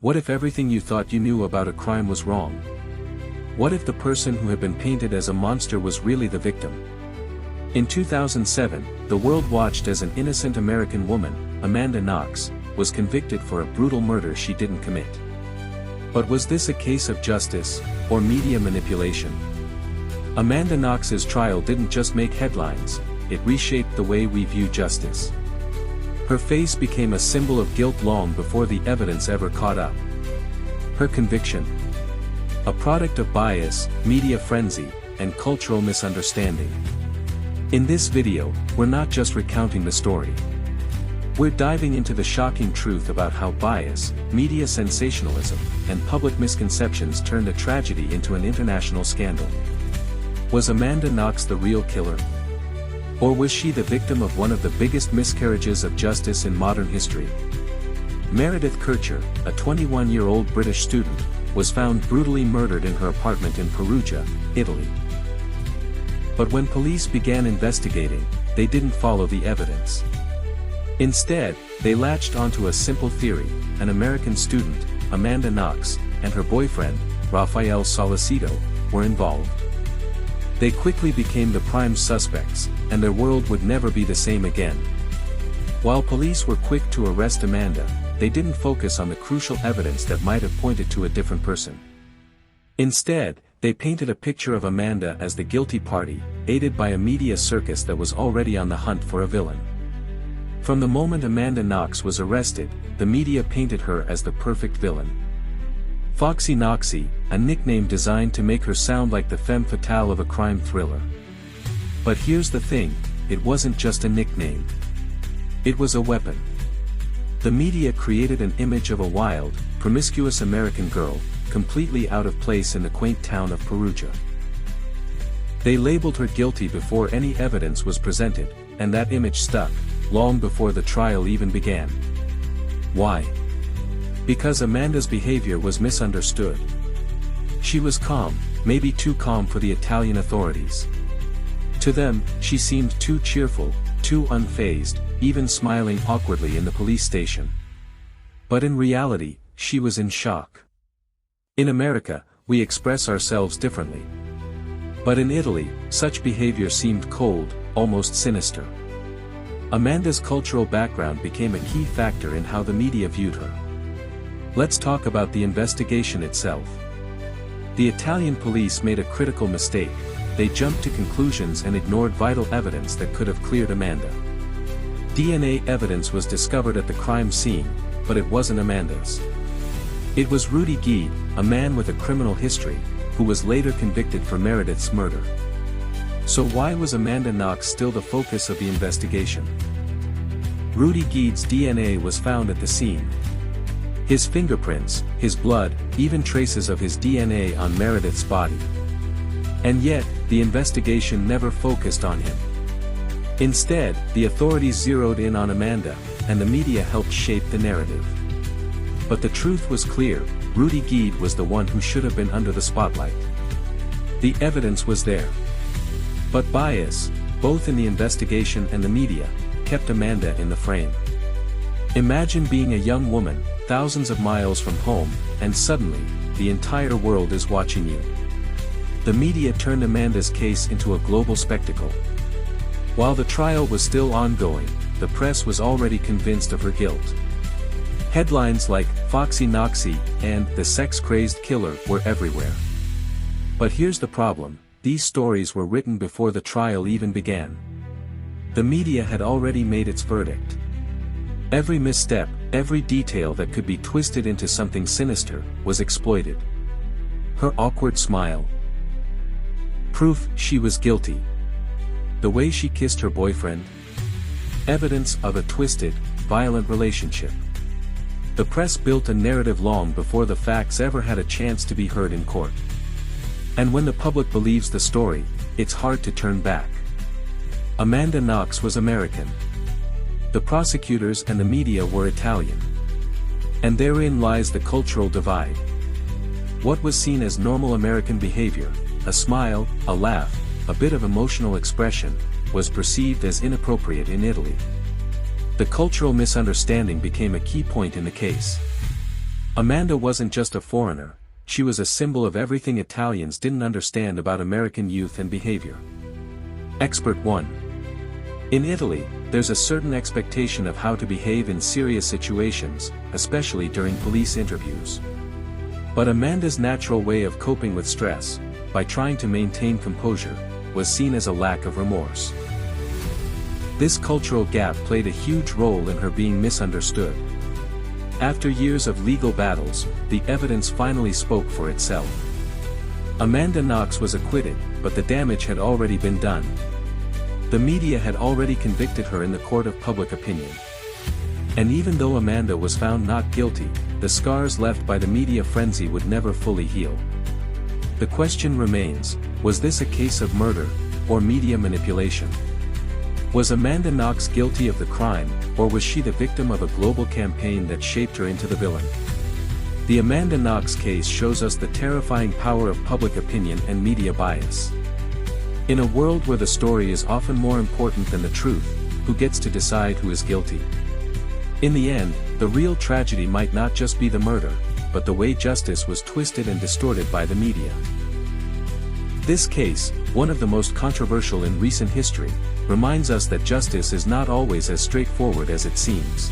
What if everything you thought you knew about a crime was wrong? What if the person who had been painted as a monster was really the victim? In 2007, the world watched as an innocent American woman, Amanda Knox, was convicted for a brutal murder she didn't commit. But was this a case of justice, or media manipulation? Amanda Knox's trial didn't just make headlines, it reshaped the way we view justice. Her face became a symbol of guilt long before the evidence ever caught up. Her conviction? A product of bias, media frenzy, and cultural misunderstanding. In this video, we're not just recounting the story. We're diving into the shocking truth about how bias, media sensationalism, and public misconceptions turned a tragedy into an international scandal. Was Amanda Knox the real killer? Or was she the victim of one of the biggest miscarriages of justice in modern history? Meredith Kercher, a 21-year-old British student, was found brutally murdered in her apartment in Perugia, Italy. But when police began investigating, they didn't follow the evidence. Instead, they latched onto a simple theory: an American student, Amanda Knox, and her boyfriend, Rafael Solicito, were involved. They quickly became the prime suspects, and their world would never be the same again. While police were quick to arrest Amanda, they didn't focus on the crucial evidence that might have pointed to a different person. Instead, they painted a picture of Amanda as the guilty party, aided by a media circus that was already on the hunt for a villain. From the moment Amanda Knox was arrested, the media painted her as the perfect villain. Foxy Knoxy, a nickname designed to make her sound like the femme fatale of a crime thriller. But here's the thing, it wasn't just a nickname. It was a weapon. The media created an image of a wild, promiscuous American girl, completely out of place in the quaint town of Perugia. They labeled her guilty before any evidence was presented, and that image stuck, long before the trial even began. Why? Because Amanda's behavior was misunderstood. She was calm, maybe too calm for the Italian authorities. To them, she seemed too cheerful, too unfazed, even smiling awkwardly in the police station. But in reality, she was in shock. In America, we express ourselves differently. But in Italy, such behavior seemed cold, almost sinister. Amanda's cultural background became a key factor in how the media viewed her. Let's talk about the investigation itself. The Italian police made a critical mistake. They jumped to conclusions and ignored vital evidence that could have cleared Amanda. DNA evidence was discovered at the crime scene, but it wasn't Amanda's. It was Rudy Guide, a man with a criminal history, who was later convicted for Meredith's murder. So why was Amanda Knox still the focus of the investigation? Rudy Guide's DNA was found at the scene. His fingerprints, his blood, even traces of his DNA on Meredith's body. And yet, the investigation never focused on him. Instead, the authorities zeroed in on Amanda, and the media helped shape the narrative. But the truth was clear: Rudy Guide was the one who should have been under the spotlight. The evidence was there. But bias, both in the investigation and the media, kept Amanda in the frame. Imagine being a young woman, thousands of miles from home, and suddenly, the entire world is watching you. The media turned Amanda's case into a global spectacle. While the trial was still ongoing, the press was already convinced of her guilt. Headlines like "Foxy Knoxy" and "The Sex-Crazed Killer" were everywhere. But here's the problem: these stories were written before the trial even began. The media had already made its verdict. Every misstep, every detail that could be twisted into something sinister, was exploited. Her awkward smile. Proof she was guilty. The way she kissed her boyfriend. Evidence of a twisted, violent relationship. The press built a narrative long before the facts ever had a chance to be heard in court. And when the public believes the story, it's hard to turn back. Amanda Knox was American. The prosecutors and the media were Italian. And therein lies the cultural divide. What was seen as normal American behavior, a smile, a laugh, a bit of emotional expression, was perceived as inappropriate in Italy. The cultural misunderstanding became a key point in the case. Amanda wasn't just a foreigner, she was a symbol of everything Italians didn't understand about American youth and behavior. Expert 1. In Italy, there's a certain expectation of how to behave in serious situations, especially during police interviews. But Amanda's natural way of coping with stress, by trying to maintain composure, was seen as a lack of remorse. This cultural gap played a huge role in her being misunderstood. After years of legal battles, the evidence finally spoke for itself. Amanda Knox was acquitted, but the damage had already been done. The media had already convicted her in the court of public opinion. And even though Amanda was found not guilty, the scars left by the media frenzy would never fully heal. The question remains, was this a case of murder, or media manipulation? Was Amanda Knox guilty of the crime, or was she the victim of a global campaign that shaped her into the villain? The Amanda Knox case shows us the terrifying power of public opinion and media bias. In a world where the story is often more important than the truth, who gets to decide who is guilty? In the end, the real tragedy might not just be the murder, but the way justice was twisted and distorted by the media. This case, one of the most controversial in recent history, reminds us that justice is not always as straightforward as it seems.